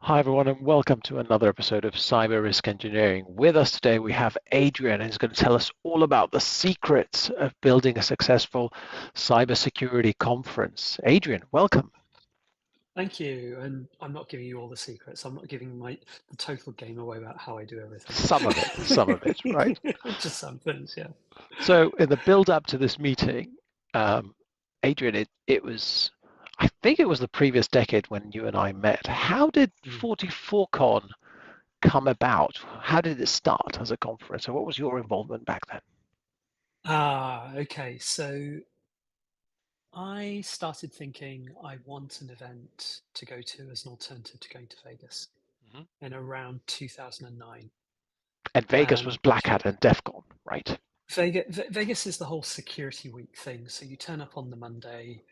Hi, everyone, and welcome to another episode of Cyber Risk Engineering. With us today, we have Adrian, who's going to tell us all about the secrets of building a successful cybersecurity conference. Adrian, welcome. Thank you. And I'm not giving you all the secrets. I'm not giving the total game away about how I do everything. Some of it, right? Just some things, yeah. So, in the build up to this meeting, Adrian, I think it was the previous decade when you and I met. How did Mm. 44Con come about? How did it start as a conference? And what was your involvement back then? Okay. So I started thinking I want an event to go to as an alternative to going to Vegas Mhm. in around 2009. And Vegas was And Black Hat and DEF CON, right? Vegas is the whole security week thing. So you turn up on the Monday,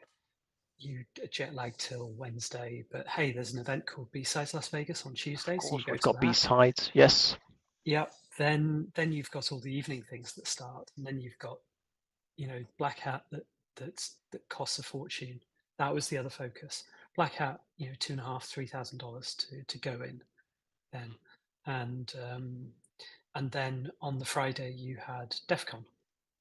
you jet lag till Wednesday, but hey, there's an event called B-Sides Las Vegas on Of Tuesday, so you course, go we've to got that. B-sides. Yes. Yep. Then you've got all the evening things that start, and then you've got Black Hat that costs a fortune. That was the other focus. Black Hat, $2,500 $3,000 to go in then, and and then on the Friday you had DEF CON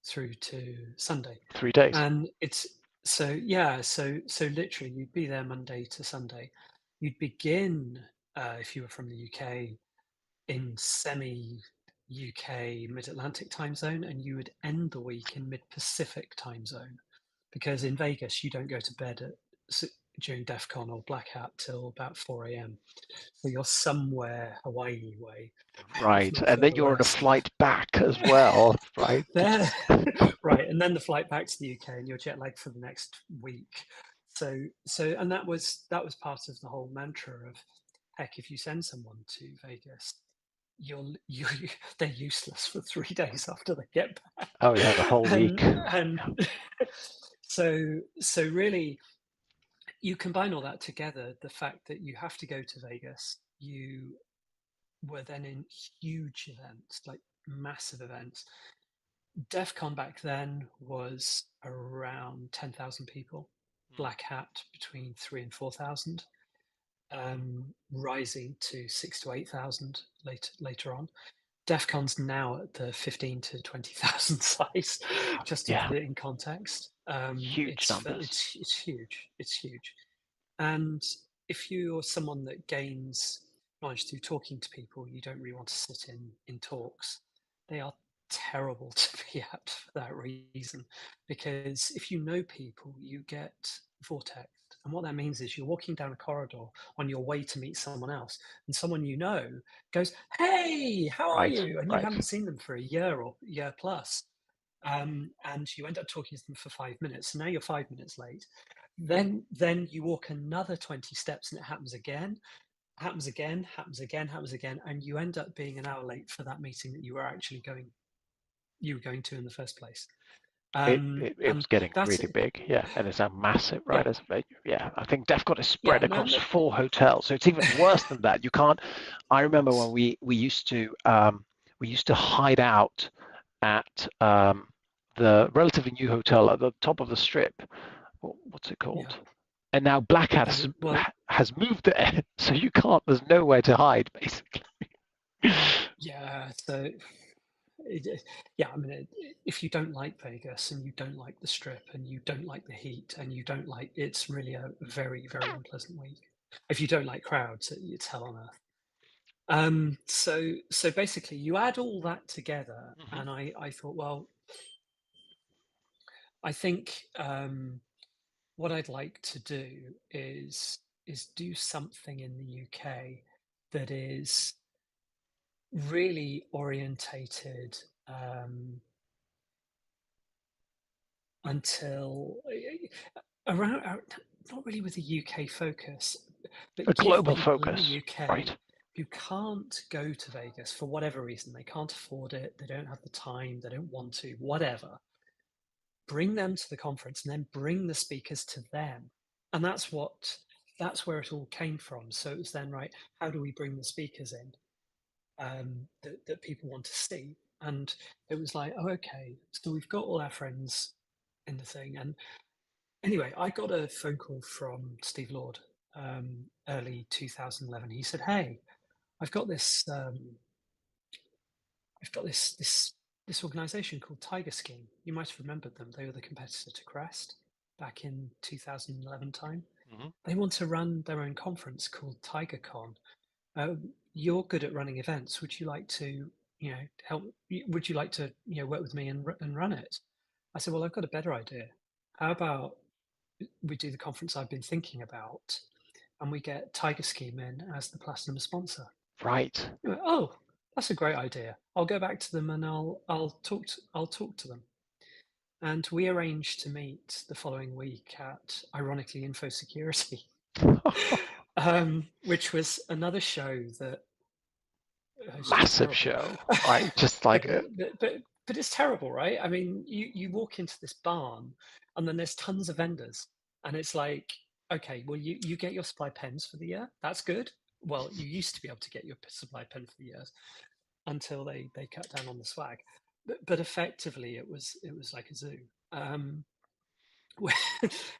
through to Sunday. 3 days. And it's so yeah, so literally you'd be there Monday to Sunday. You'd begin if you were from the UK in semi UK mid Atlantic time zone, and you would end the week in mid Pacific time zone because in Vegas you don't go to bed during DEF CON or Black Hat till about 4 a.m. So you're somewhere Hawaii way, if Right. not And then further you're on a west. flight back as well, right? There, right, and then the flight back to the UK, and you're jet lagged for the next week. And that was part of the whole mantra of heck, if you send someone to Vegas, you they're useless for 3 days after they get back, Oh, yeah, the whole week. and so really you combine all that together, the fact that you have to go to Vegas, you were then in huge events, like massive events. DEF CON back then was around 10,000 people. Black Hat between 3 and 4,000, rising to 6 to 8,000 later on. DEF CON's now at the 15 to 20,000 size, just to Yeah, put it in context. huge numbers. It's huge. It's huge. And if you're someone that gains knowledge through talking to people, you don't really want to sit in talks. They are terrible to be at for that reason, because if you know people, you get vortex. And what that means is you're walking down a corridor on your way to meet someone else, and someone you know goes, "Hey, how are Right, you?" And you right. haven't seen them for a year or year plus. And you end up talking to them for 5 minutes. So now you're 5 minutes late. Then you walk another 20 steps and it happens again, happens again, happens again, happens again, and you end up being an hour late for that meeting that you were going to in the first place. It, Um, it, it was and getting that's really it. big, yeah, and it's now massive, right? Yeah, Yeah, I think DEF CON is yeah, spread no, across no, 4 hotels, so it's even worse than that. You can't. I remember when yes, we used to hide out at the relatively new hotel at the top of the strip. What's it yeah. called? And now Black Hat Well, has moved there, so you can't. There's nowhere to hide, basically. yeah. So yeah, I mean, if you don't like Vegas and you don't like the strip and you don't like the heat and you don't like, it's really a very, very unpleasant week. If you don't like crowds, it's hell on earth. So basically, you add all that together, Mhm. and I thought, well, I think what I'd like to do is do something in the UK that is really orientated until around not really with a UK focus, A but give global people in the focus, UK right? who can't go to Vegas for whatever reason, they can't afford it, they don't have the time, they don't want to, whatever, bring them to the conference and then bring the speakers to them. And that's where it all came from. So it was then, right, how do we bring the speakers in that people want to see? And it was like, oh, okay, so we've got all our friends in the thing. And anyway, I got a phone call from Steve Lord, early 2011. He said, "Hey, I've got this this organization called Tiger Scheme. You might have remembered them. They were the competitor to Crest back in 2011 time. Hmm. They want to run their own conference called TigerCon. You're good at running events. Would you like to, help? Would you like to, work with me and run it?" I said, "Well, I've got a better idea. How about we do the conference I've been thinking about, and we get Tiger Scheme in as the platinum sponsor?" Right. He went, "Oh, that's a great idea. I'll go back to them and I'll talk to them." And we arranged to meet the following week at, ironically, Info Security, which was another show that is just Massive terrible. show, right? Just like Okay, but it's terrible, right? I mean, you walk into this barn and then there's tons of vendors, and it's like, okay, well, you get your supply pens for the year. That's good. Well, you used to be able to get your supply pen for the year until they cut down on the swag, but effectively it was like a zoo. Um,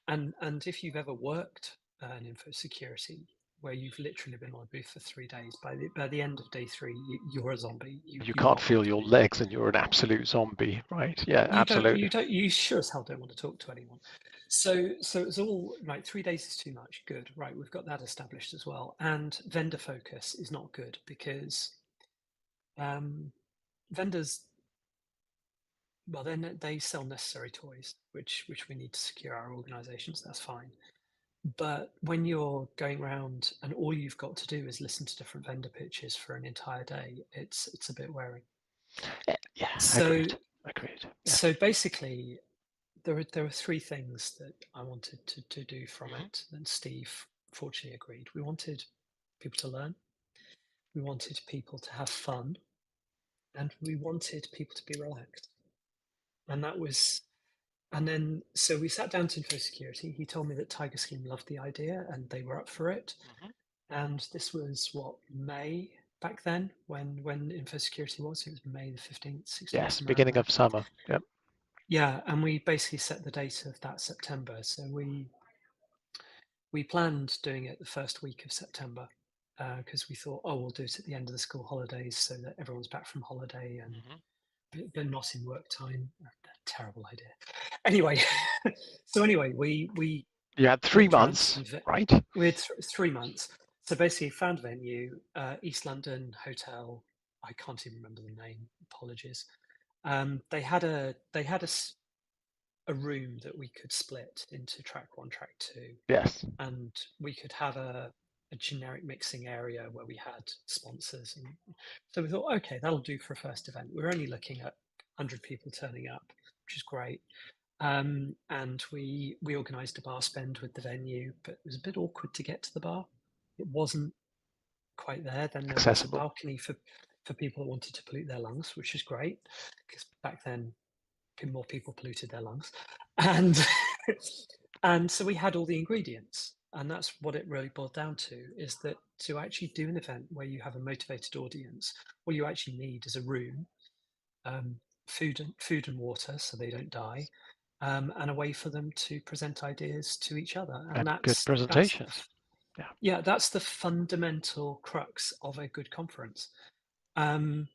and if you've ever worked in info security, where you've literally been on a booth for 3 days, by the end of day three, you're a zombie. You you you can't not want feel to your be. legs and you're an absolute zombie, right? Yeah, absolutely. You sure as hell don't want to talk to anyone. So it's all right. 3 days is too much. Good, right? We've got that established as well. And vendor focus is not good because um, vendors, well, then they sell necessary toys, which we need to secure our organizations. That's fine. But when you're going around and all you've got to do is listen to different vendor pitches for an entire day, it's a bit wearing. Yeah, So agreed. Agreed. Yes. so basically, there were three things that I wanted to do from Hmm. it, and Steve fortunately agreed. We wanted people to learn, we wanted people to have fun, and we wanted people to be relaxed. And that was And then, so we sat down to Info Security. He told me that Tiger Scheme loved the idea and they were up for it. Hmm. And this was what, May back then, when Info Security was. It was May the 15th, 16th, Yes, somewhere around beginning there. of summer. Yep. Yeah, and we basically set the date of that September. So we planned doing it the first week of September because we thought, oh, we'll do it at the end of the school holidays so that everyone's back from holiday and Hmm. they're not in work time. Terrible idea. Anyway, so anyway, we You had three looked around months, some right? we had 3 months. So basically found a venue, East London Hotel. I can't even remember the name. Apologies. They had a room that we could split into track one, track two, Yes. and we could have a generic mixing area where we had sponsors. And so we thought, okay, that'll do for a first event. We're only looking at 100 people turning up, which is great. And we organised a bar spend with the venue, but it was a bit awkward to get to the bar. It wasn't quite there. Then there was a Accessible. balcony for people that wanted to pollute their lungs, which is great because back then more people polluted their lungs, and and so we had all the ingredients, and that's what it really boiled down to: is that to actually do an event where you have a motivated audience, all you actually need is a room, um, food and water so they don't die, and a way for them to present ideas to each other. And And good that's presentations. Yeah. yeah, that's the fundamental crux of a good conference. Um,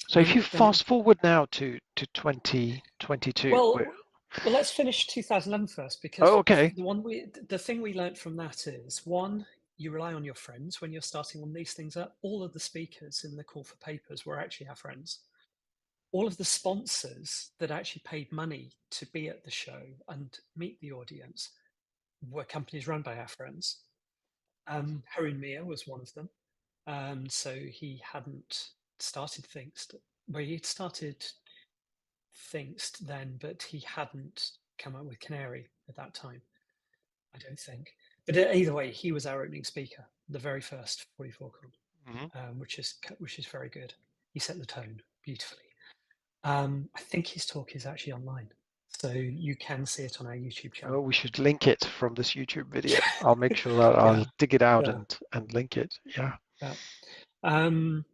So if then you then fast forward now to 2022, well well let's finish 2011 first, oh, because okay. the thing we learned from that is, one, you rely on your friends when you're starting on these things up. All of the speakers in the call for papers were actually our friends. All of the sponsors that actually paid money to be at the show and meet the audience were companies run by our friends. Harun Mia was one of them. So he hadn't started Thinkst, well, he'd started Thinkst then, but he hadn't come up with Canary at that time, I don't think. But either way, he was our opening speaker, the very first 44 con, Hmm. which is very good. He set the tone beautifully. I think his talk is actually online, so you can see it on our YouTube Oh, channel. we should link it from this YouTube video. I'll make sure that I'll Yeah, dig it out yeah, and link it. Yeah. yeah. Um,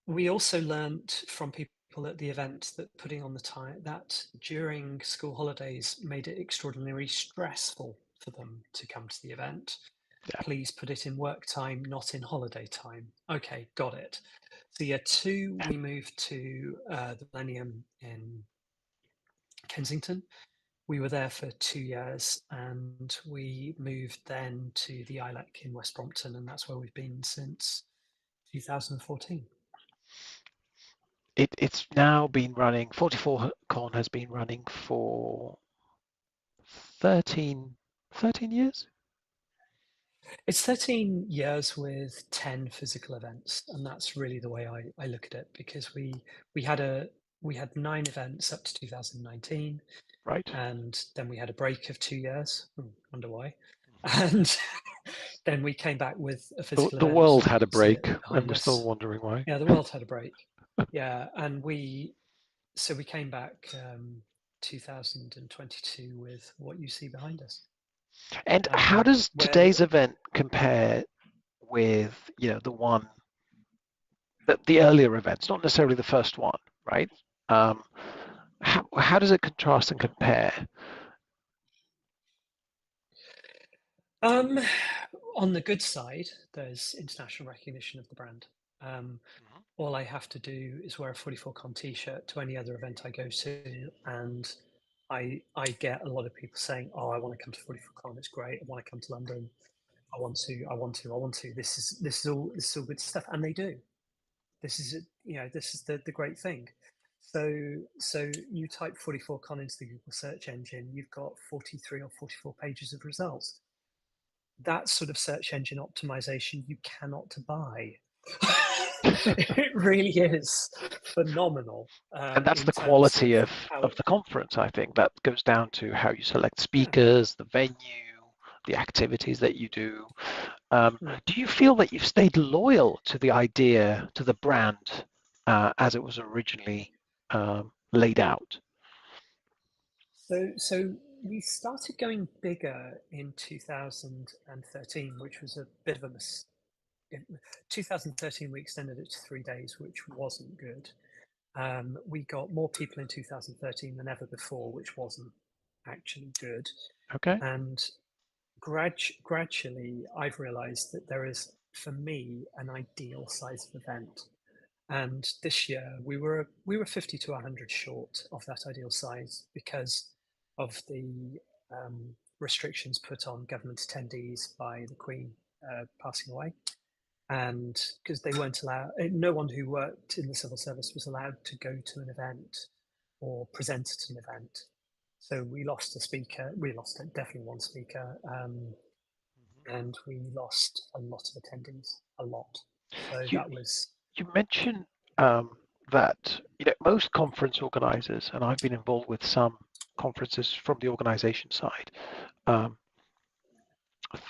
we also learnt from people at the event that putting on the time, that during school holidays made it extraordinarily stressful for them to come to the event. Yeah. Please put it in work time, not in holiday time. Okay, got it. So year two, we moved to the Millennium in Kensington. We were there for 2 years, and we moved then to the ILEC in West Brompton, and that's where we've been since 2014. It's now been running, 44 Con has been running for 13 years, It's 13 years with 10 physical events, and that's really the way I look at it, because we had 9 events up to 2019, right? and then we had a break of 2 years. Wonder why. And then we came back with a The, physical the event world had a to break, and behind we're still us. wondering why. Yeah, the world had a break. Yeah, and we came back 2022 with what you see behind us. And how does Where today's event compare with, the one that the earlier events, not necessarily the first one, right? Um, how does it contrast and compare? um, on the good side, there's international recognition of the brand. All I have to do is wear a 44Con t-shirt to any other event I go to, and I get a lot of people saying, "Oh, I want to come to 44Con. It's great. I want to come to London. I want to. I want to. I want to. This is all good stuff," and they do. This is this is the great thing. So you type 44Con into the Google search engine, you've got 43 or 44 pages of results. That sort of search engine optimization you cannot buy. It really is phenomenal And that's in the terms quality of of how of it. the conference. I think that goes down to how you select Yeah. speakers, the venue, the activities that you do. Hmm. Do you feel that you've stayed loyal to the idea, to the brand, as it was originally laid out? So we started going bigger in 2013, which was a bit of a mistake. In 2013, we extended it to 3 days, which wasn't good. We got more people in 2013 than ever before, which wasn't actually good. Okay. And gradually, I've realized that there is, for me, an ideal size of event. And this year, we were 50 to 100 short of that ideal size because of the restrictions put on government attendees by the Queen passing away, and because they weren't allowed, no one who worked in the civil service was allowed to go to an event or present at an event. So we lost a speaker. We lost definitely one speaker, and we lost a lot of attendees, a lot. So You that was. you mentioned um, that most conference organizers, and I've been involved with some conferences from the organization side, um,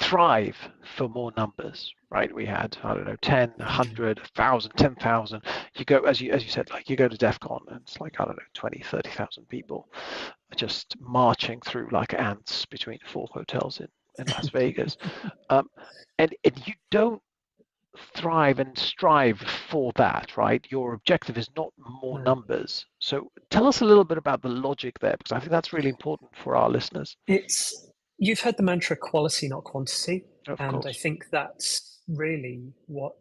thrive for more numbers, right? We had, I don't know, 10, Mm, 100, 1,000, 10,000. You go, as you said, like you go to DEF CON and it's like, I don't know, 20, 30,000 people just marching through like ants between 4 hotels in Las Vegas. Um, and you don't thrive and strive for that, right? Your objective is not more no. numbers. So tell us a little bit about the logic there, because I think that's really important for our listeners. It's You've heard the mantra quality, not quantity, Of and I course. think that's really what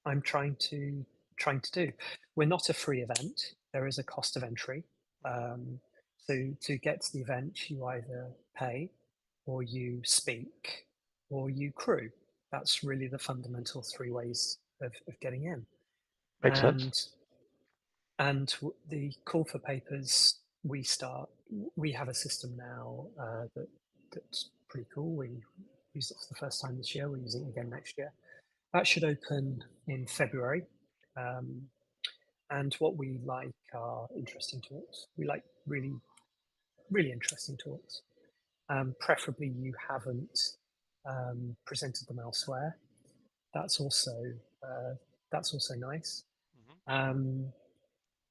I'm trying to do. We're not a free event. There is a cost of entry. Um, so to get to the event, you either pay, or you speak, or you crew. That's really the fundamental three ways of getting in. Makes sense. And the call for papers, we have a system now that's pretty cool. We used it for the first time this year. We're using it again next year. That should open in February. Um, and what we like are interesting talks. We like really, really interesting talks. Preferably you haven't presented them elsewhere. That's also uh, that's also nice. Um,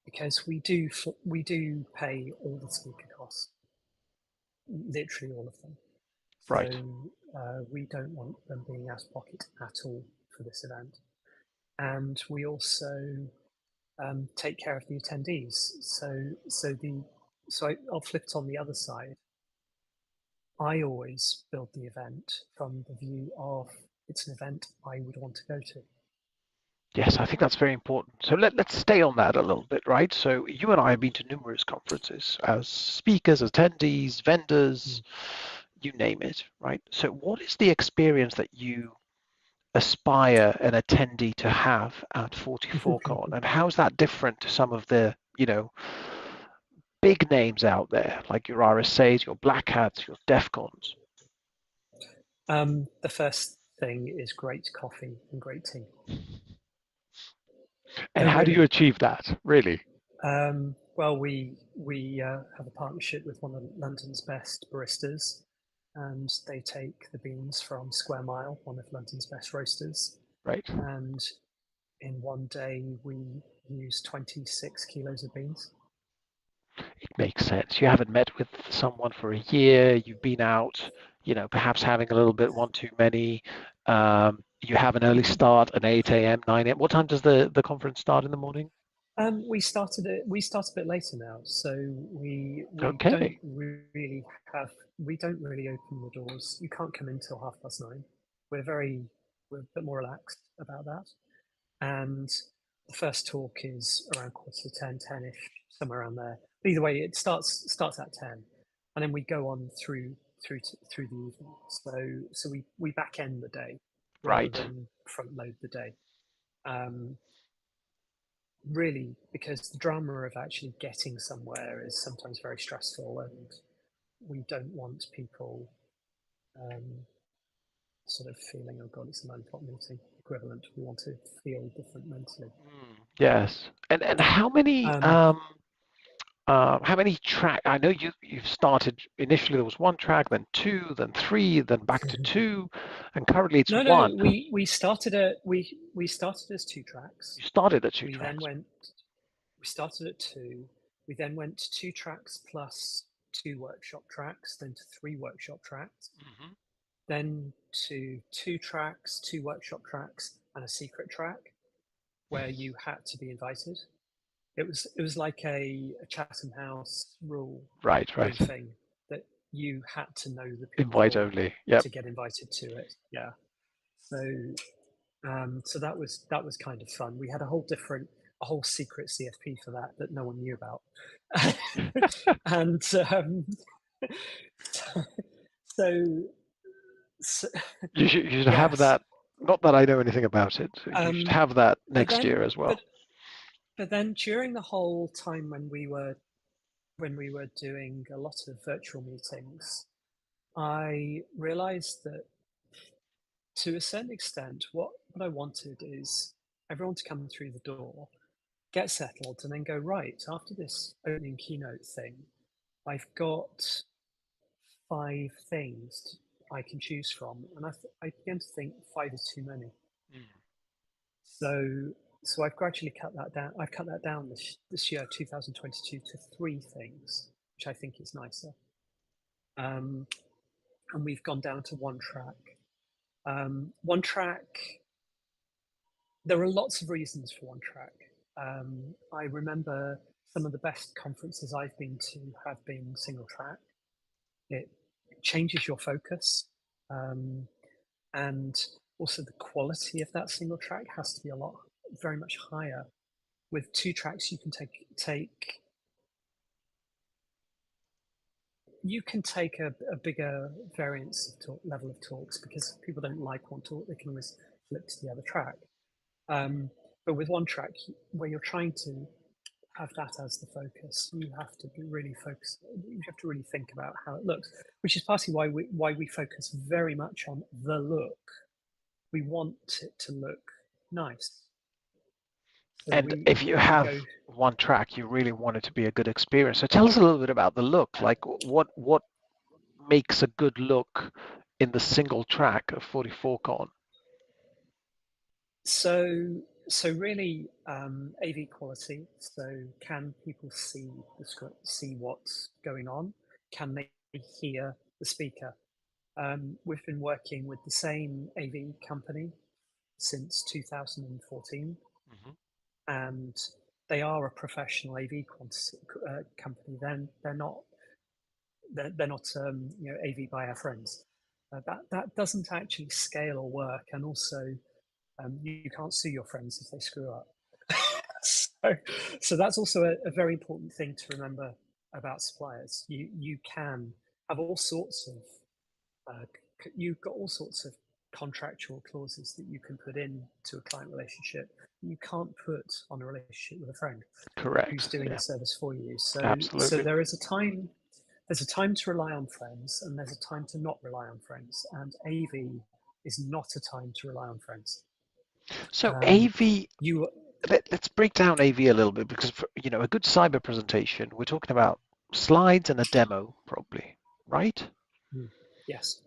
because we do pay all the speaker costs, literally all of them. Right. So we don't want them being out of pocket at all for this event. And we also take care of the attendees. I'll flip it on the other side. I always build the event from the view of it's an event I would want to go to. Yes, I think that's very important. So let's stay on that a little bit, right? So you and I have been to numerous conferences as speakers, attendees, vendors, Mm. you name it, right? So what is the experience that you aspire an attendee to have at 44Con, and how's that different to some of the, big names out there, like your RSAs, your Black Hats, your DEFCONs? The first thing is great coffee and great tea. And No, how do you really. achieve that, really? Well, we have a partnership with one of London's best baristas, and they take the beans from Square Mile, one of London's best roasters, Right. and in one day we use 26 kilos of beans. It makes sense. You haven't met with someone for a year. You've been out, perhaps having a little bit one too many. You have an early start at 8 a.m., 9 a.m. What time does the conference start in the morning? We start a bit later now, so we don't Okay. really we don't really open the doors. You can't come in till 9:30. We're a bit more relaxed about that. And the first talk is around quarter to 10, 10-ish, somewhere around there. But either way, it starts at 10, and then we go on through the evening. So we back end the day rather Right. than front load the day. Um, really, because the drama of actually getting somewhere is sometimes very stressful, and we don't want people um, sort of feeling, oh god, it's a 9 o'clock meeting equivalent. We want to feel different mentally. Yes. And Um, how many track? I know you've started initially. There was one track, then two, then three, then back to two, and currently it's no, one. we started as two tracks. You started at two We then tracks. went. We started at two. We then went to two tracks plus two workshop tracks, then to three workshop tracks, Hmm. then to two tracks, two workshop tracks, and a secret track where you had to be invited. It was like a Chatham House rule Right, sort right. of thing that you had to know the Invite people only. Yep. to get invited to it. Yeah. So that was kind of fun. We had a whole secret CFP for that no one knew about, and so, so You should have yes. that. Not that I know anything about it. You should Um, have that but next year then, as well. but then during the whole time when we were doing a lot of virtual meetings, I realized that to a certain extent, what I wanted is everyone to come through the door, get settled, and then go, right, after this opening keynote thing, I've got five things I can choose from. And I began to think five is too many. Mm. So I've gradually cut that down. I've cut that down this year, 2022, to three things, which I think is nicer. Um, and we've gone down to one track. One track, there are lots of reasons for one track. I remember some of the best conferences I've been to have been single track. It changes your focus, um, and also the quality of that single track has to be very much higher. With two tracks, you can take a bigger variance of level of talks, because if people don't like one talk, they can always flip to the other track. Um, but with one track, where you're trying to have that as the focus, you have to be really focused. You have to really think about how it looks, which is partly why we focus very much on the look. We want it to look nice, so And if you we have go. one track, you really want it to be a good experience. So tell us a little bit about the look. Like what makes a good look in the single track of 44Con? So really, AV quality. So can people see the script, see what's going on? Can they hear the speaker? We've been working with the same AV company since 2014, Hmm. and they are a professional AV company. Then they're not. they're not AV by our friends. That doesn't actually scale or work, and also you can't sue your friends if they screw up. so that's also a very important thing to remember about suppliers. You can have all sorts of you've got all sorts of contractual clauses that you can put into a client relationship you can't put on a relationship with a friend who's Correct. doing a Yeah, service for you. So absolutely. there's a time to rely on friends and there's a time to not rely on friends. And AV is not a time to rely on friends. So Um, AV, you, let's break down AV a little bit because for, a good cyber presentation, we're talking about slides and a demo, probably, right? yes.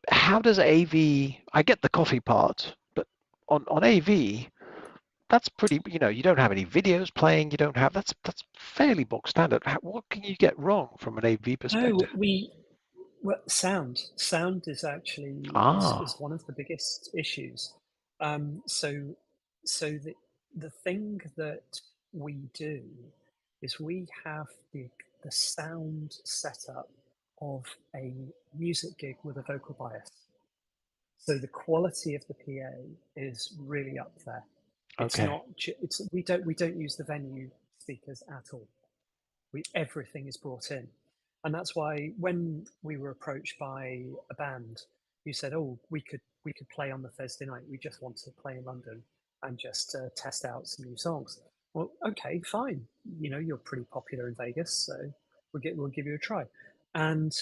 How does AV? I get the coffee part, but on AV, that's pretty. You don't have any videos playing. You don't have that's fairly bog standard. What can you get wrong from an AV No, perspective? sound is actually is Ah, one of the biggest issues. So the thing that we do is we have the sound setup of a music gig with a vocal bias. So the quality of the PA is really up there. It's okay, not. It's we don't use the venue speakers at all. Everything is brought in, and that's why when we were approached by a band who said, "Oh, we could play on the Thursday night. We just want to play in London and just test out some new songs." Well, okay, fine. You're pretty popular in Vegas, so we'll give you a try. And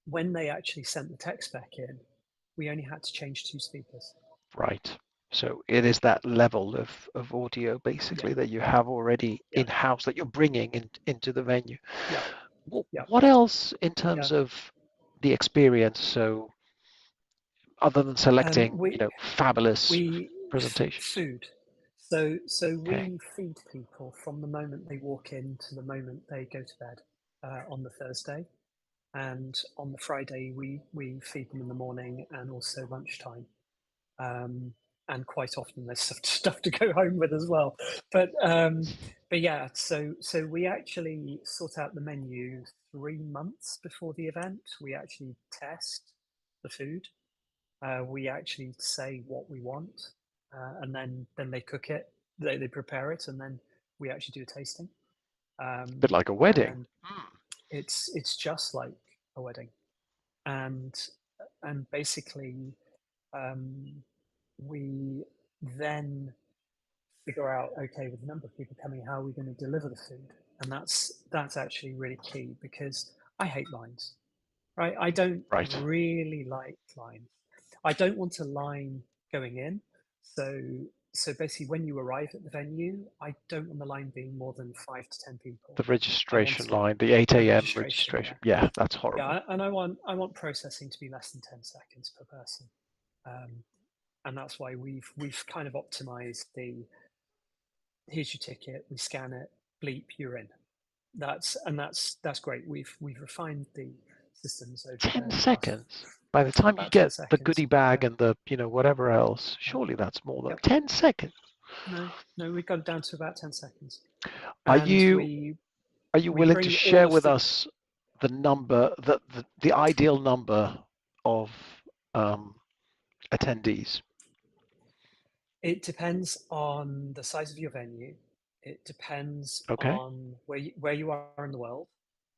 when they actually sent the tech spec in, we only had to change two speakers. right. So it is that level of audio Yeah, basically that you have already yeah, in house that you're bringing into the venue. yeah, What, yeah. what else in Yeah. terms of the experience? So other than selecting, We fabulous we presentations. food. So Okay. we feed people from the moment they walk in to the moment they go to bed on the Thursday, and on the Friday we feed them in the morning and also lunchtime. Um, and quite often there's stuff to go home with as well. But yeah, so we actually sort out the menu 3 months before the event. We actually test the food. We actually say what we want, and then they cook it. They prepare it, and then we actually do a tasting. Um, Bit like a wedding. and it's just like a wedding, and basically um, we then figure out, okay, with the number of people coming, how are we going to deliver the food? And that's actually really key because I hate lines, right? I don't Right. really like lines. I don't want a line going in. So so basically, when you arrive at the venue, I don't want the line being more than 5 to 10 people. The I want registration it line, the 8 the a.m. registration, registration. yeah, Yeah, that's yeah, horrible. and I want processing to be less than 10 seconds per person, um, and that's why we've kind of optimized the here's your ticket, we scan it, bleep, you're in. That's great. We've refined the systems over 10 the past seconds. By the time you about ten get the seconds. goodie Yeah, bag and the, whatever else, yeah, surely that's more than yep. 10 seconds. No, we got it down to about 10 seconds, Are and you we willing to bring all share of with the. us the number, the ideal number of um, attendees? It depends on the size of your venue. It depends Okay. on where you are in the world.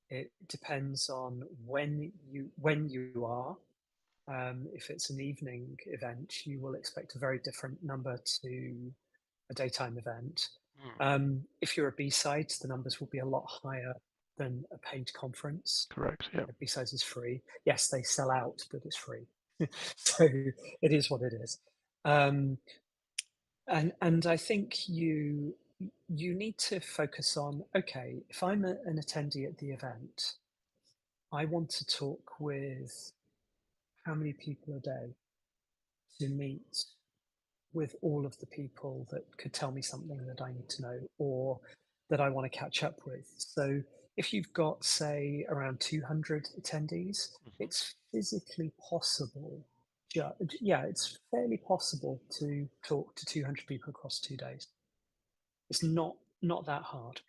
It depends on when you are. If it's an evening event, you will expect a very different number to a daytime event. Hmm. If you're a B-sides, the numbers will be a lot higher than a paid conference. Correct. Yeah. B-sides is free. Yes, they sell out, but it's free. So it is what it is. Um, and I think you need to focus on, okay, if I'm an attendee at the event, I want to talk with how many people a day to meet with all of the people that could tell me something that I need to know or that I want to catch up with. So if you've got, say, around 200 attendees, Mhm. it's physically possible. Yeah, it's fairly possible to talk to 200 people across 2 days. It's not that hard.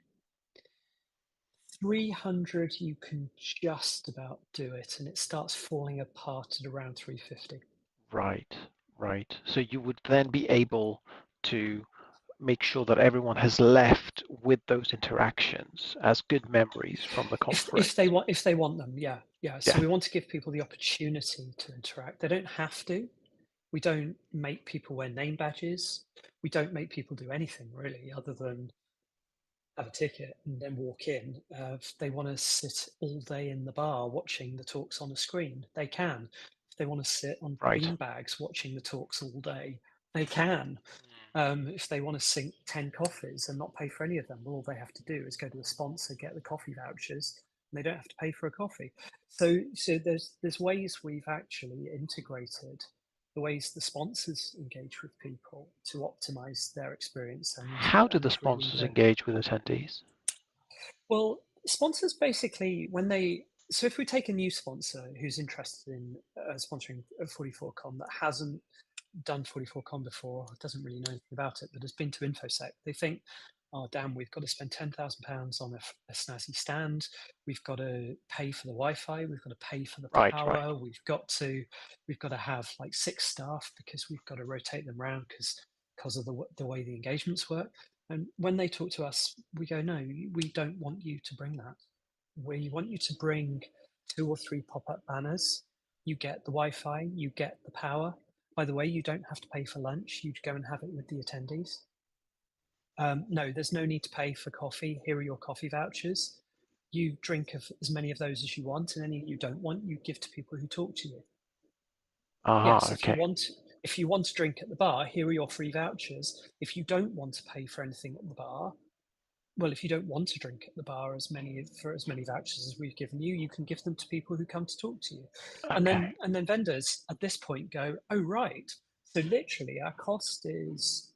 300, you can just about do it, and it starts falling apart at around 350. Right, right. So you would then be able to make sure that everyone has left with those interactions as good memories from the conference. If they want them, yeah, yeah. So Yeah, we want to give people the opportunity to interact. They don't have to. We don't make people wear name badges. We don't make people do anything really, other than have a ticket and then walk in. If they want to sit all day in the bar watching the talks on a screen, they can. If they want to sit on right. bean bags watching the talks all day, they can. If they want to sink 10 coffees and not pay for any of them, well, all they have to do is go to a sponsor, get the coffee vouchers, and they don't have to pay for a coffee. So there's ways we've actually integrated the ways the sponsors engage with people to optimize their experience How do the and really sponsors the engage with attendees? well, sponsors basically, when they, so if we take a new sponsor who's interested in sponsoring a 44Con that hasn't done 44Con before, doesn't really know anything about it, but has been to InfoSec, they think, oh, damn, we've got to spend £10,000 on a snazzy stand. We've got to pay for the Wi-Fi. We've got to pay for the Right, right. power. We've got to have like 6 staff because we've got to rotate them around because of the way the engagements work. And when they talk to us, we go, no, we don't want you to bring that. We want you to bring 2 or 3 pop-up banners. You get the Wi-Fi, you get the power. By the way, you don't have to pay for lunch. You go and have it with the attendees. No, there's no need to pay for coffee. Here are your coffee vouchers. You drink as many of those as you want, and any you don't want, you give to people who talk to you. Aha, Yes, okay. if you want to drink at the bar, here are your free vouchers. If you don't want to pay for anything at the bar, well, if you don't want to drink at the bar for as many vouchers as we've given you, you can give them to people who come to talk to you. Okay. And then vendors at this point go, oh right. So literally our cost is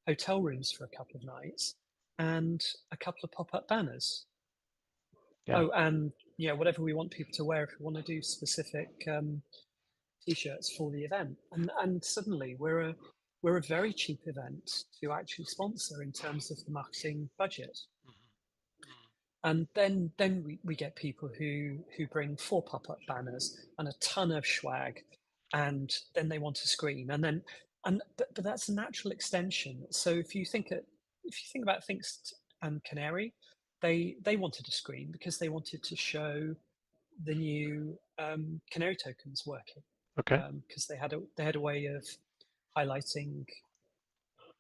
hotel rooms for a couple of nights and a couple of pop-up banners. Yeah. Oh, and yeah, whatever we want people to wear if we want to do specific t-shirts for the event. And suddenly we're a very cheap event to actually sponsor in terms of the marketing budget. And then we get people who bring 4 pop-up banners and a ton of swag, and then they want to screen, and then but that's a natural extension. So if you think about Thinkst and Canary, they wanted a screen because they wanted to show the new Canary tokens working, Okay. because they had a way of highlighting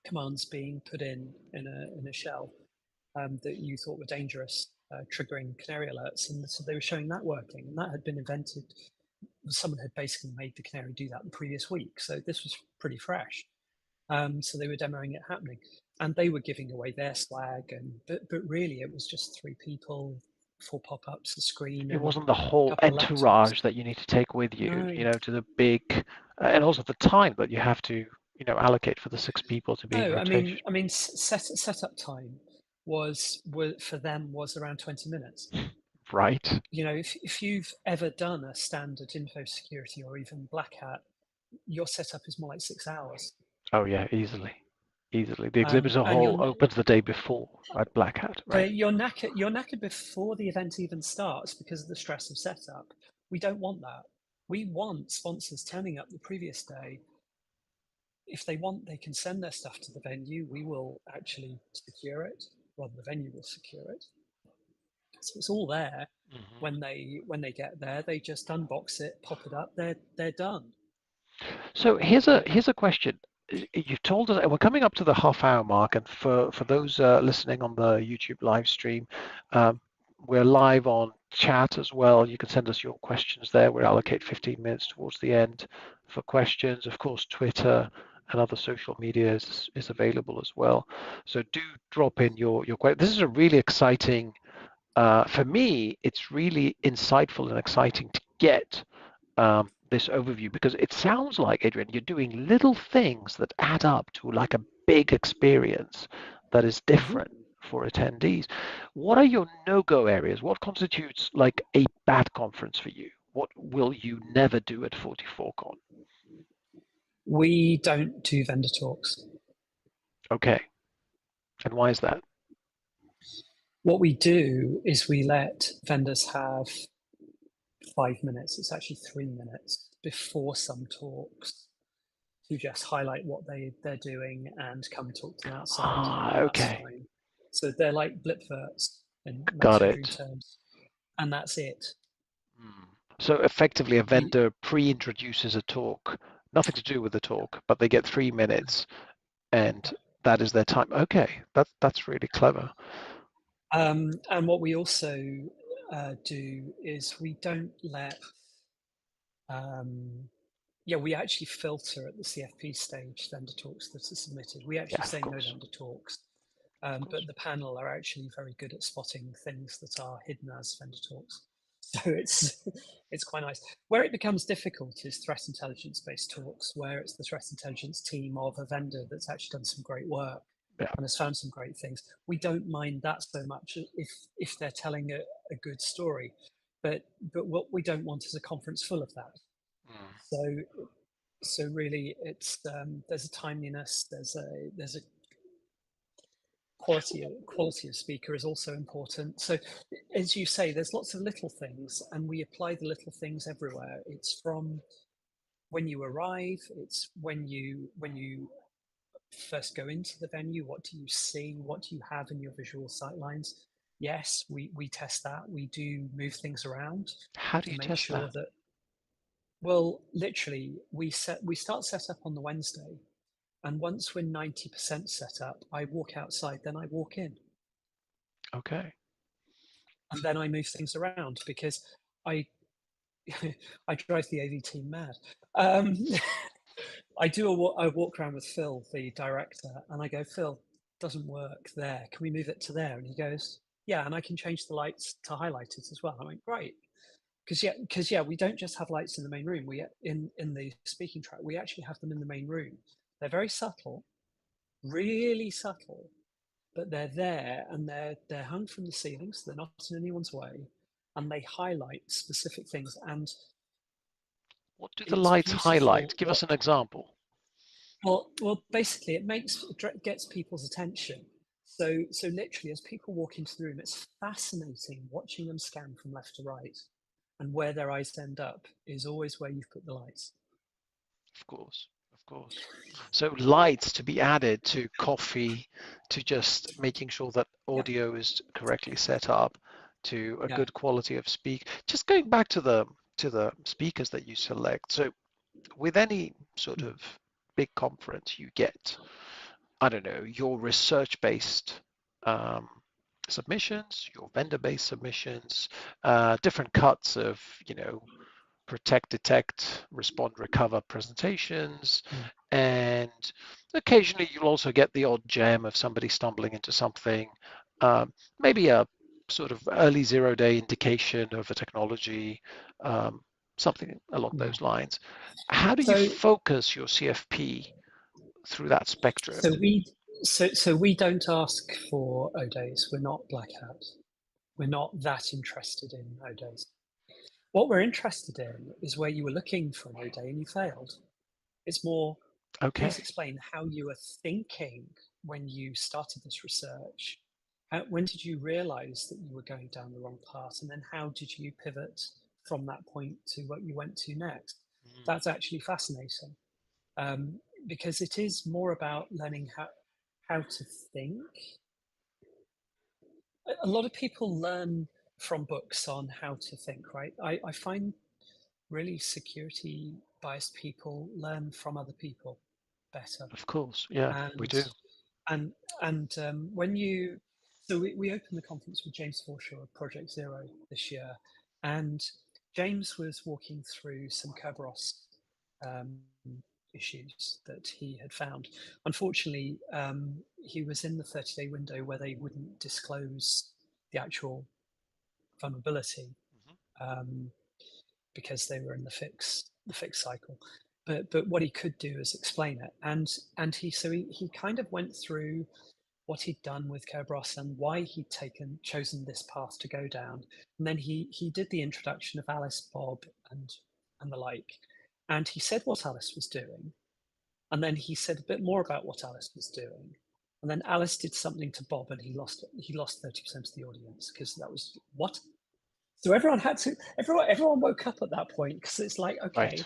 commands being put in a shell that you thought were dangerous, triggering canary alerts. And so they were showing that working, and that had been invented. Someone had basically made the canary do that the previous week. So this was pretty fresh. So they were demoing it happening, and they were giving away their swag. But really, it was just 3 people, 4 pop-ups, a screen, It and wasn't the a whole couple of laptops. entourage that you need to take with you, No, to the big, and also the time that you have to, allocate for the 6 people to be in no. rotation. I mean, setup time was for them was around 20 minutes. Right. You know, if you've ever done a standard info security or even black hat, your setup is more like 6 hours. Oh yeah, easily. Easily. The exhibitor And hall opens the day before at Black Hat, right? but you're knackered before the event even starts because of the stress of setup. We don't want that. We want sponsors turning up the previous day. If they want, they can send their stuff to the venue. We will actually secure it, rather the venue will secure it. So it's all there. Hmm. When they get there, they just unbox it, pop it up. They're done. So here's a question. You've told us we're coming up to the half-hour mark, and for those listening on the YouTube live stream, um, we're live on chat as well. You can send us your questions there. We allocate 15 minutes towards the end for questions. Of course, Twitter and other social media is available as well. So do drop in your question. This is a really exciting. For me, it's really insightful and exciting to get this overview because it sounds like, Adrian, you're doing little things that add up to like a big experience that is Mhm. different for attendees. What are your no-go areas? What constitutes like a bad conference for you? What will you never do at 44Con? We don't do vendor talks. Okay, and why is that? What we do is we let vendors have 5 minutes. It's actually 3 minutes before some talks to just highlight what they're doing and come talk to them outside, and then that's Okay, fine. So they're like blip verts in got mentoring it. terms, and that's it. Mm. So effectively, a We vendor pre-introduces a talk, nothing to do with the talk, but they get 3 minutes, and yeah. that is their time. Okay, that's really clever. And what we also do is we don't let yeah, we actually filter at the CFP stage vendor talks that are submitted. We Yeah, actually of say no course, vendor talks, of but course. the panel are actually very good at spotting things that are hidden as vendor talks. So it's quite nice. Where it becomes difficult is threat intelligence based talks, where it's the threat intelligence team of a vendor that's actually done some great work Yeah. and has found some great things. We don't mind that so much if they're telling a good story, but what we don't want is a conference full of that. Mm. So so really it's there's a timeliness, there's a quality of speaker is also important. So as you say, there's lots of little things, and we apply the little things everywhere. It's from when you arrive, it's when you first go into the venue, what do you see, what do you have in your visual sightlines. Yes, we test that. We do move things around How do to you make test sure that? that, well, literally we start set up on the Wednesday, and once we're 90% set up, I walk outside, then I walk in, Okay. and then I move things around because I I drive the AV team mad. Um, I do a walk around with Phil, the director, and I go, Phil, doesn't work there. Can we move it to there? And he goes, yeah, and I can change the lights to highlight it as well. I went, great. Because we don't just have lights in the main room. We in the speaking track, we actually have them in the main room. They're very subtle, really subtle, but they're there, and they're hung from the ceilings. They're not in anyone's way, and they highlight specific things. And What do the it's lights beautiful. highlight? Give us an example. Well, basically, it gets people's attention. So literally, as people walk into the room, it's fascinating watching them scan from left to right, and where their eyes end up is always where you've put the lights. Of course, of course. So lights to be added to coffee, to just making sure that Yeah, audio is correctly set up, to a yeah, good quality of speak. Just going back to the speakers that you select. So with any sort mm, of big conference, you get, I don't know, your research-based um, submissions, your vendor-based submissions, different cuts of, protect, detect, respond, recover presentations. mm, And occasionally you'll also get the odd gem of somebody stumbling into something, maybe a sort of early 0-day indication of a technology, something along yeah. those lines. How do you So focus your CFP through that spectrum? so we so we don't ask for O days. We're not Black Hat. We're not that interested in O days. What we're interested in is where you were looking for an O day and you failed. It's more, please Okay, explain how you were thinking when you started this research. When did you realize that you were going down the wrong path? And then how did you pivot from that point to what you went to next? That's actually fascinating, because it is more about learning how to think. A lot of people learn from books on how to think, right? I find really security biased people learn from other people better. of course. Yeah, we And do. and when you so we opened the conference with James Forshaw of Project Zero this year, and James was walking through some Kerberos um, issues that he had found. Unfortunately, he was in the 30-day window where they wouldn't disclose the actual vulnerability, Mhm. um, because they were in the fix cycle. But what he could do is explain it, and he kind of went through what he'd done with Kerberos and why he'd chosen this path to go down. And then he did the introduction of Alice, Bob, and the like. And he said what Alice was doing. And then he said a bit more about what Alice was doing. And then Alice did something to Bob, and he lost 30% of the audience because that was what. So everyone woke up at that point because it's like, Right. okay,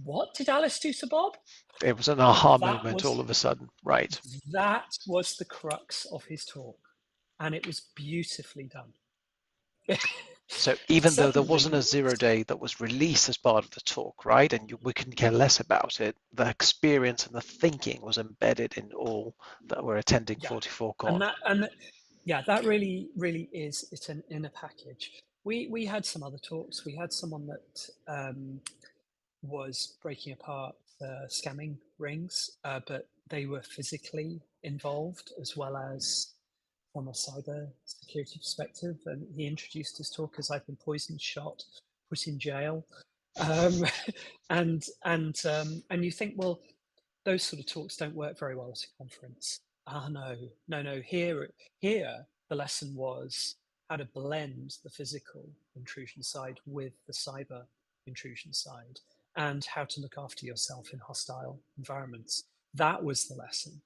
what did Alice do to Bob? It was an aha That moment all was of a sudden. Right. the crux of his talk, and it was beautifully done. So even though there wasn't Suddenly, a 0 day that was released as part of the talk, right, and we couldn't care less about it, the experience and the thinking was embedded in all that were attending yeah, 44 and Con. that yeah, that really is it in a package. We had some other talks. We had someone that was breaking apart scamming rings, but they were physically involved as well as from a cyber security perspective. And he introduced his talk as I've been poisoned, shot, put in jail. Um, and you think, well, those sort of talks don't work very well at a conference. Ah, no. Here, the lesson was how to blend the physical intrusion side with the cyber intrusion side, and how to look after yourself in hostile environments. That was the lesson,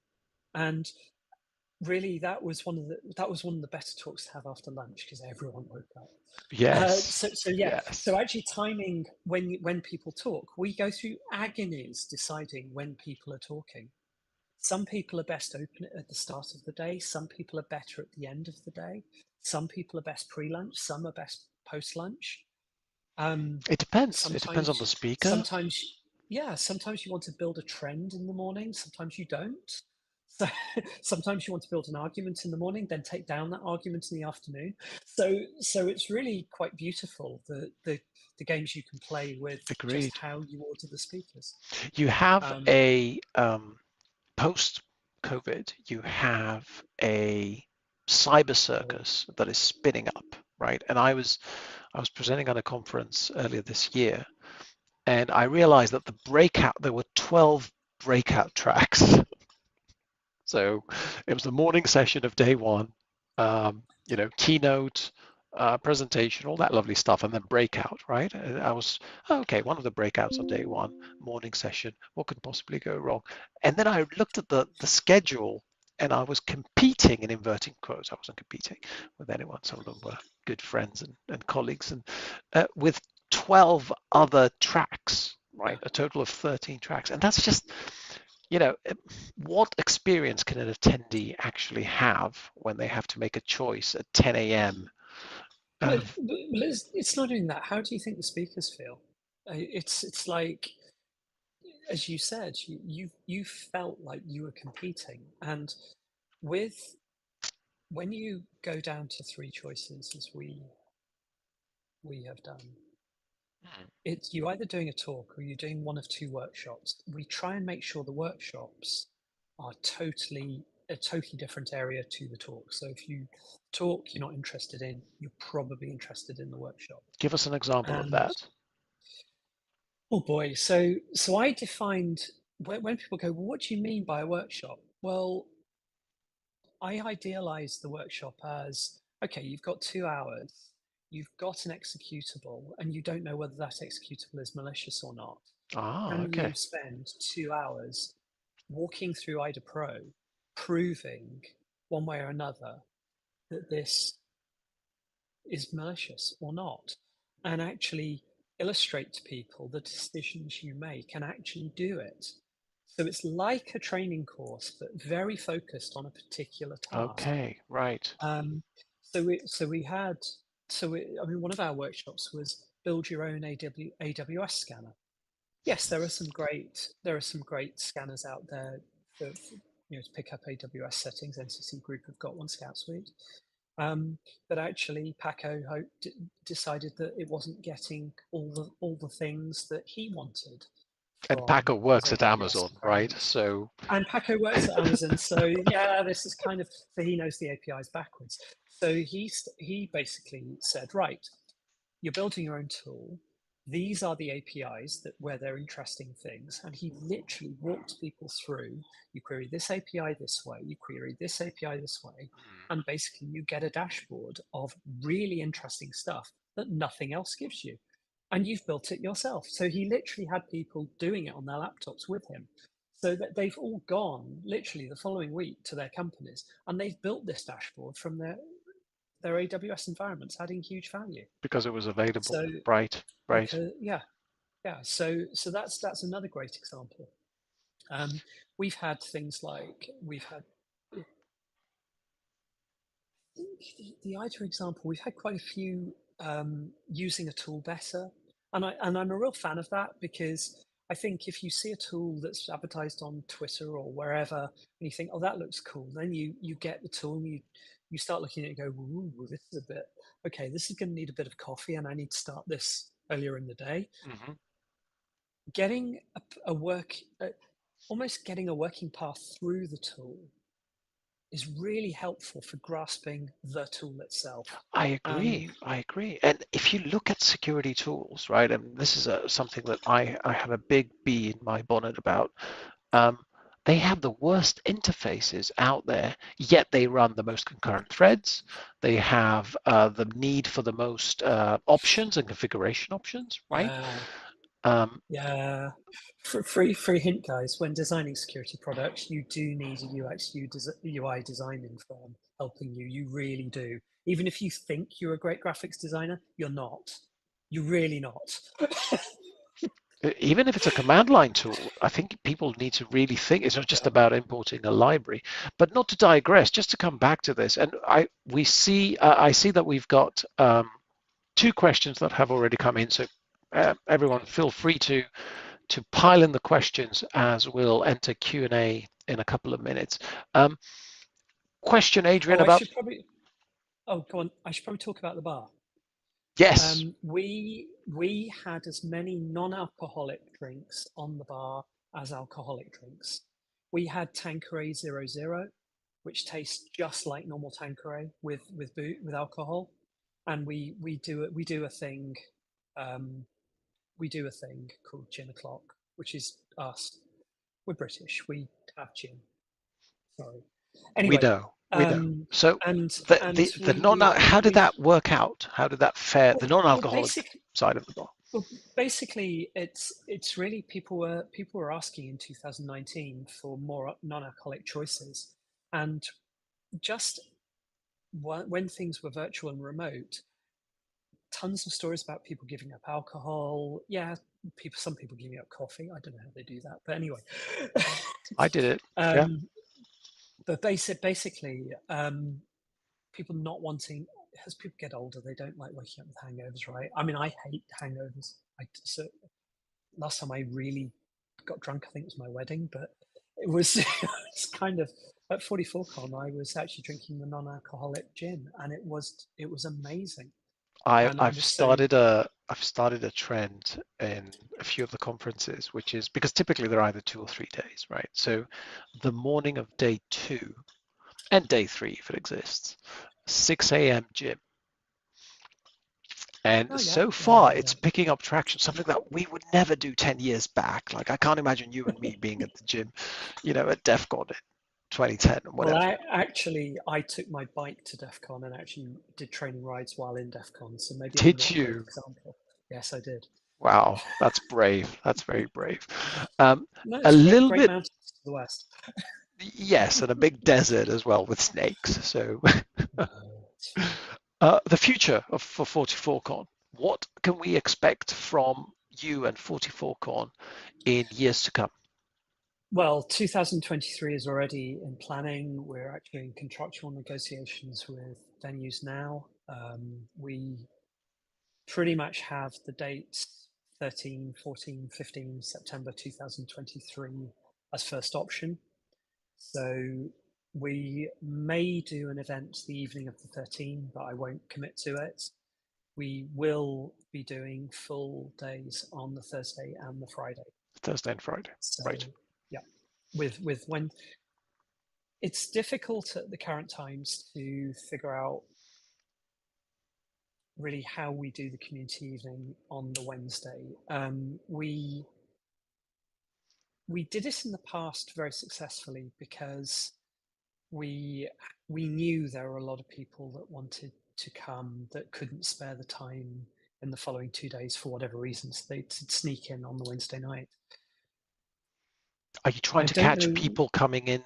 and really, that was one of the better talks to have after lunch because everyone woke up. Yes. Yeah, Yes. so actually timing when people talk, we go through agonies deciding when people are talking. Some people are best open at the start of the day. Some people are better at the end of the day. Some people are best pre-lunch. Some are best post-lunch. It depends. It depends on the Sometimes, speaker. sometimes, yeah, sometimes you want to build a trend in the morning. Sometimes you don't. So sometimes you want to build an argument in the morning, then take down that argument in the afternoon. So it's really quite beautiful the games you can play with just Agreed. how you order the speakers. You have Um, a post COVID, you have a cyber oh, circus that is spinning up, right? And I was presenting at a conference earlier this year, and I realized that there were 12 breakout tracks. So it was the morning session of day one, keynote, presentation, all that lovely stuff, and then breakout, right? And I was, okay, one of the breakouts on day one, morning session, what could possibly go wrong? And then I looked at the schedule, and I was competing, in inverting quotes, I wasn't competing with anyone, some of them were good friends and colleagues, and with 12 other tracks, yeah. right? A total of 13 tracks. And that's just, you know, what experience can an attendee actually have when they have to make a choice at 10 a.m. Well, of, it's not doing that. How do you think the speakers feel? It's like, as you said, you felt like you were competing, and with when you go down to three choices, as we have done, it's you either doing a talk or you're doing one of two workshops. We try and make sure the workshops are totally a totally different area to the talk. So if you talk you're not interested in, you're probably interested in the workshop. give us an example of And that. oh boy, so I defined when people go, well, what do you mean by a workshop? Well, I idealize the workshop as, okay, you've got 2 hours, you've got an executable, and you don't know whether that executable is malicious or not. Ah, Can you okay. spend 2 hours walking through IDA Pro, proving one way or another that this is malicious or not, and actually illustrate to people the decisions you make and actually do it? So it's like a training course, but very focused on a particular task. Okay, right. So we had I mean, one of our workshops was build your own AWS scanner. Yes, there are some great scanners out there for to pick up AWS settings. NCC Group have got one, Scout Suite. But actually, Paco decided that it wasn't getting all the things that he wanted And from Paco his works at AWS Amazon, right? environment. So, And Paco works at Amazon, so yeah, this is kind of so he knows the APIs backwards. So he basically said, right, you're building your own tool. These are the APIs that where they're interesting things. And he literally walked people through. You query this API this way, you query this API this way, and basically you get a dashboard of really interesting stuff that nothing else gives you. And you've built it yourself. So he literally had people doing it on their laptops with him. So that they've all gone literally the following week to their companies, and they've built this dashboard from their AWS environments, adding huge value. Because it was available. So Right, right. because yeah. So that's another great example. We've had things like we've had the ITER example. We've had quite a few using a tool better, and I'm a real fan of that, because I think if you see a tool that's advertised on Twitter or wherever, and you think, oh, that looks cool, then you get the tool and you start looking at it and go, ooh, this is a bit okay. This is going to need a bit of coffee, and I need to start this earlier in the day. Hmm. Getting a work, almost getting a working path through the tool is really helpful for grasping the tool itself. I agree. And I agree. And if you look at security tools, right, and this is something that I have a big bee in my bonnet about, um, they have the worst interfaces out there, yet they run the most concurrent threads. They have the need for the most options and configuration options, right? yeah, Um, yeah. Free hint, guys. When designing security products, you do need a UI designing firm helping you. You really do. Even if you think you're a great graphics designer, you're not. You're really not. Even if it's a command line tool, I think people need to really think it's not just Yeah. about importing a library. But not to digress, just to come back to this, and I see that we've got two questions that have already come in. So everyone, feel free to pile in the questions as we'll enter Q&A in a couple of minutes. Um, Question, Adrian, Oh, I about should probably. Oh, go on. I should probably talk about the bar. yes, We had as many non-alcoholic drinks on the bar as alcoholic drinks. We had Tanqueray 00, which tastes just like normal Tanqueray with alcohol, and we do a thing, um, we do a thing called gin o'clock, which is us. We're British. We have gin. Sorry. we Anyway, know, we know. um, So and the and the non how did we that work out? How did that fare? The well, non-alcoholic side of the bar. Well, basically, it's really people were asking in 2019 for more non-alcoholic choices, and just when things were virtual and remote, tons of stories about people giving up alcohol. Yeah, some people giving up coffee. I don't know how they do that, but anyway. I did it. Yeah. um, but basically, people not wanting. As people get older, they don't like waking up with hangovers, right? I mean, I hate hangovers. So last time I really got drunk, I think it was my wedding, but it was it's kind of at 44con. I was actually drinking the non-alcoholic gin, and it was amazing. And I I've was so started a trend in a few of the conferences, which is because typically they're either 2 or 3 days, right? So the morning of day 2 and day 3, if it exists, 6 a.m. gym. And oh yeah so yeah far, yeah it's yeah. picking up traction, something that we would never do 10 years back. Like, I can't imagine you and me being at the gym, at DEF CON in 2010 or Well, whatever. I took my bike to DEF CON and actually did training rides while in DEF CON, so maybe I'm Did not a great you? example. Yes, I did. Wow, that's brave. That's very brave. Um, No, a it's little great bit, mountains to the west. yes, and a big desert as well with snakes. So No, it's fine. The future for 44Con. What can we expect from you and 44Con in years to come? Well, 2023 is already in planning. We're actually in contractual negotiations with venues now. We pretty much have the dates 13, 14, 15 September 2023 as first option. So we may do an event the evening of the 13th, but I won't commit to it. We will be doing full days on the Thursday and the Friday. Thursday and Friday. So Right. yeah, with when it's difficult at the current times to figure out really how we do the community evening on the Wednesday. We did it in the past very successfully because we we knew there were a lot of people that wanted to come that couldn't spare the time in the following 2 days for whatever reasons. They'd sneak in on the Wednesday night. Are you trying I to don't catch know. people coming in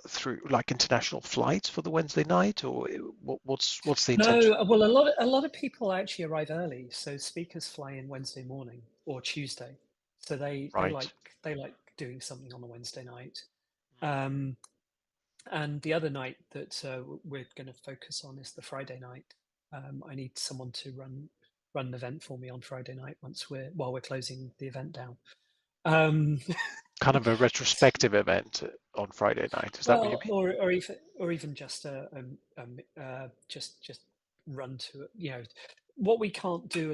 through like international flights for the Wednesday night, or what's the intention? No, well, a lot of people actually arrive early, so speakers fly in Wednesday morning or Tuesday. So Right. they like doing something on a Wednesday night. Um, and the other night that we're going to focus on is the Friday night. I need someone to run an event for me on Friday night while we're closing the event down. Um, Kind of a retrospective event on Friday night. Is that what you Well, mean? or even just just run to it. What we can't do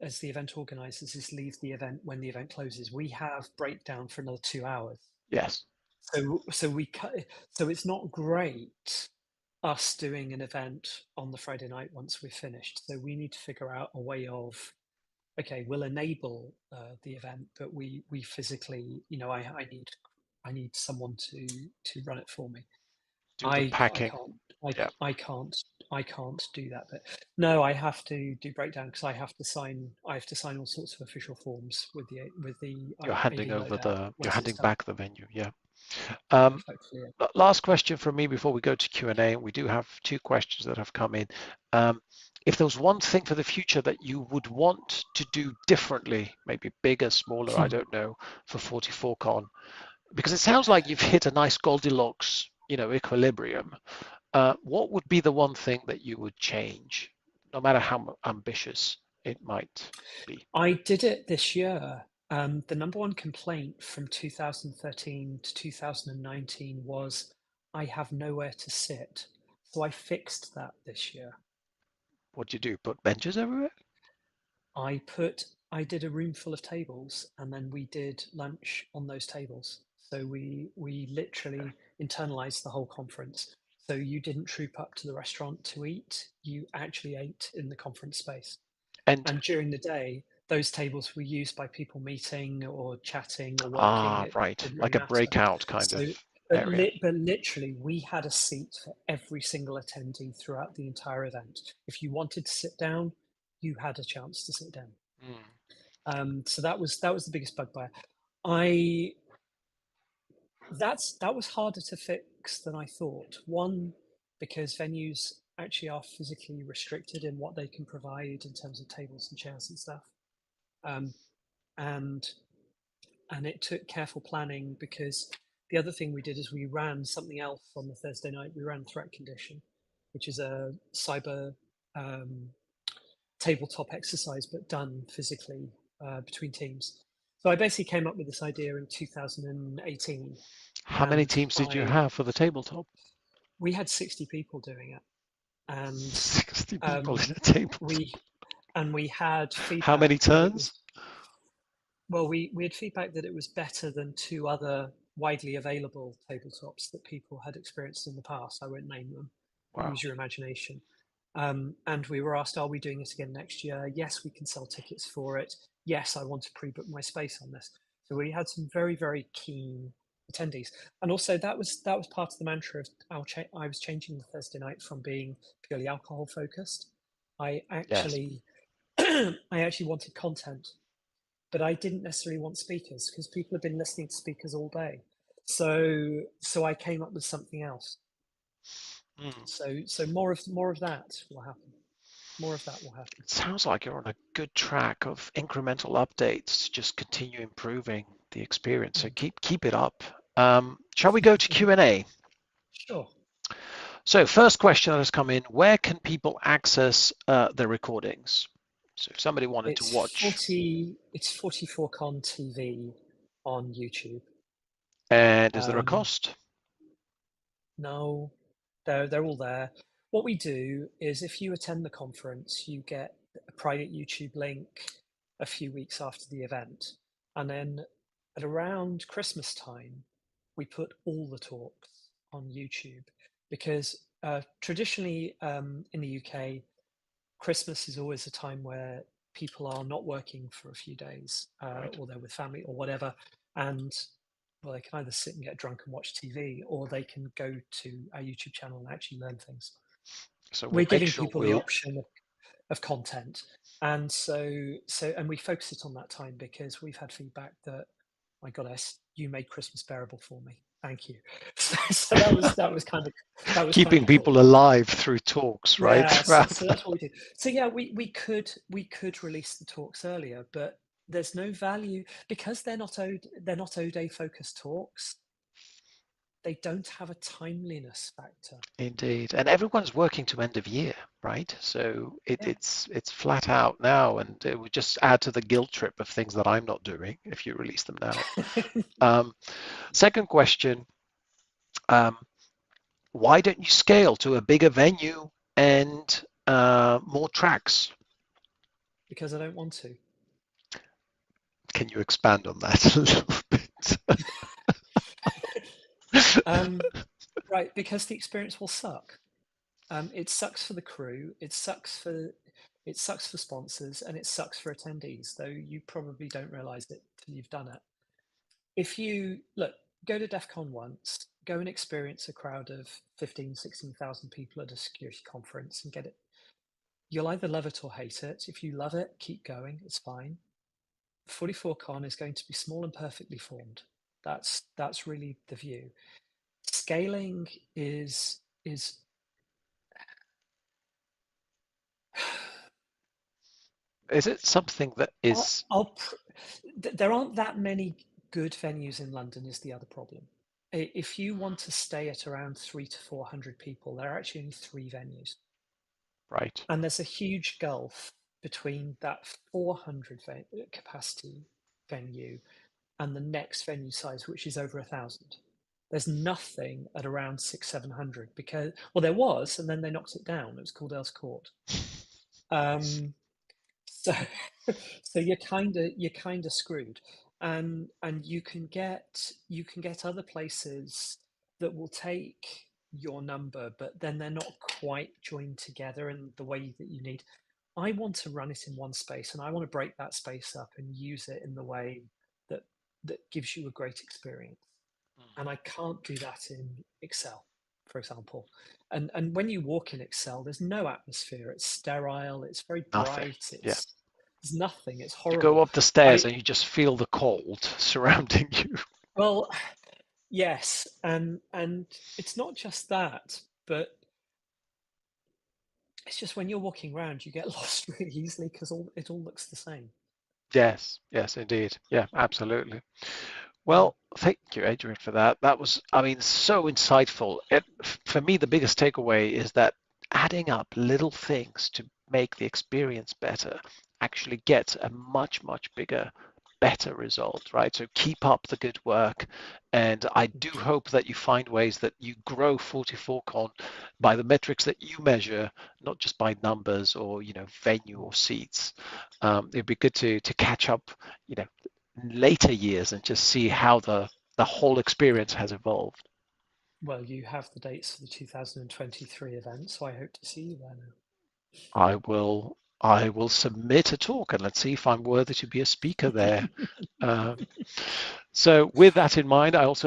as the event organisers is leave the event when the event closes. We have breakdown for another 2 hours, Yes. so we cut. So it's not great us doing an event on the Friday night once we're finished. So we need to figure out a way of, okay, we'll enable the event, but we physically, I need someone to run it for me. Do the I packing. can't Yeah. I can't do that. But no, I have to do breakdown because I have to sign all sorts of official forms with the AV loadout You're once it's handing done. back the venue. Yeah. Um, Effectively, yeah. Last question from me before we go to Q&A. We do have two questions that have come in. Um, if there was one thing for the future that you would want to do differently, maybe bigger, smaller, I don't know, for 44Con, because it sounds like you've hit a nice Goldilocks, equilibrium. What would be the one thing that you would change, no matter how ambitious it might be? I did it this year. The number one complaint from 2013 to 2019 was I have nowhere to sit. So I fixed that this year. What do you do? Put benches everywhere? I did a room full of tables and then we did lunch on those tables. So we literally internalized the whole conference. So you didn't troop up to the restaurant to eat, you actually ate in the conference space. And And during the day, those tables were used by people meeting or chatting or working. It right, didn't really like a matter. breakout kind So, of area. but literally, we had a seat for every single attendee throughout the entire event. If you wanted to sit down, you had a chance to sit down. Mm. So that was the biggest bugbear. I that was harder to fix than I thought. One, because venues actually are physically restricted in what they can provide in terms of tables and chairs and stuff. Um, and and it took careful planning because the other thing we did is we ran something else on the Thursday night. We ran Threat Condition, which is a cyber um, tabletop exercise, but done physically between teams. So I basically came up with this idea in 2018, How many and teams did you I have for the tabletop? we had 60 people doing it, and 60 people in um, a tabletop. we we had How feedback many that it turns? was well, we had feedback that it was better than two other widely available tabletops that people had experienced in the past. I won't name them, but Wow. use your imagination. And we were asked, are we doing it again next year? Yes, we can sell tickets for it. Yes, I want to pre-book my space on this. So we had some very, very keen attendees. And also that was part of the mantra of I was changing the Thursday night from being purely alcohol focused. I Yes. actually I actually wanted content, but I didn't necessarily want speakers because people have been listening to speakers all day. So I came up with something else. Mm. So more of that will happen. More of that will happen. It sounds like you're on a good track of incremental updates to just continue improving the experience. So Mm. keep it up. Shall we go to Q&A? Sure. So first question that has come in, where can people access the recordings? So if somebody wanted to watch, It's 44Con TV on YouTube. and is there a Um, cost? no, they're all there. What we do is if you attend the conference, you get a private YouTube link a few weeks after the event. And then at around Christmas time, we put all the talks on YouTube because traditionally in the UK, Christmas is always a time where people are not working for a few days Right. or they're with family or whatever. And well, they can either sit and get drunk and watch TV or they can go to our YouTube channel and actually learn things. So we'll We're make giving sure people the option of content. And so we focus it on that time because we've had feedback that My goddess, you made Christmas bearable for me. Thank you. So that was kind Keeping of cool. people alive through talks, right? Yeah, so, Throughout. so that's what we do. So yeah, we could release the talks earlier, but there's no value because they're not O-Day focused talks. They don't have a timeliness factor. Indeed, and everyone's working to end of year, right? So Yeah. it's flat out now, and it would just add to the guilt trip of things that I'm not doing if you release them now. Um, Second question, um, why don't you scale to a bigger venue and more tracks? Because I don't want to. Can you expand on that a little bit? Um, right, because the experience will suck. It sucks for the crew. It sucks for sponsors, and it sucks for attendees. Though you probably don't realise it till you've done it. If you look, go to DEF CON once, go and experience a crowd of 15, 16,000 people at a security conference and get it. You'll either love it or hate it. If you love it, keep going. It's fine. 44Con is going to be small and perfectly formed. That's really the view. Scaling is Is it something that I'll, is I'll there aren't that many good venues in London is the other problem. If you want to stay at around 300 to 400 people, there are actually only three venues. right? And there's a huge gulf between that 400 capacity venue and the next venue size, which is over 1,000. There's nothing at around 700 because, well, there was, and then they knocked it down. It was called Earls Court. Um, so, so you're kind of screwed, and you can get other places that will take your number, but then they're not quite joined together in the way that you need. I want to run it in one space, and I want to break that space up and use it in the way that that gives you a great experience. And I can't do that in Excel, for example. And when you walk in Excel, there's no atmosphere. It's sterile. It's very Nothing. bright. Yeah. It's nothing. It's You go horrible. up the stairs I and you just feel the cold surrounding you. well, yes, and it's not just that, but it's just when you're walking around, you get lost really easily because it all looks the same. Yes, yes, indeed. Yeah, absolutely. Mm. Well, thank you, Adrian, for that. That was, I mean, so insightful. For me, the biggest takeaway is that adding up little things to make the experience better actually gets a much, much bigger, better result, right? So keep up the good work. And I do hope that you find ways that you grow 44Con by the metrics that you measure, not just by numbers or, venue or seats. It'd be good to catch up, you know, later years and just see how the whole experience has evolved. Well, you have the dates for the 2023 event, so I hope to see you there now. I will submit a talk and let's see if I'm worthy to be a speaker there. Um, so with that in mind, I'd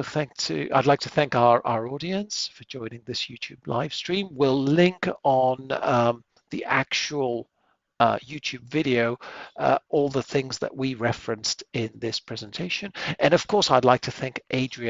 like to thank our audience for joining this YouTube live stream. We'll link on the actual YouTube video all the things that we referenced in this presentation. And of course, I'd like to thank Adrian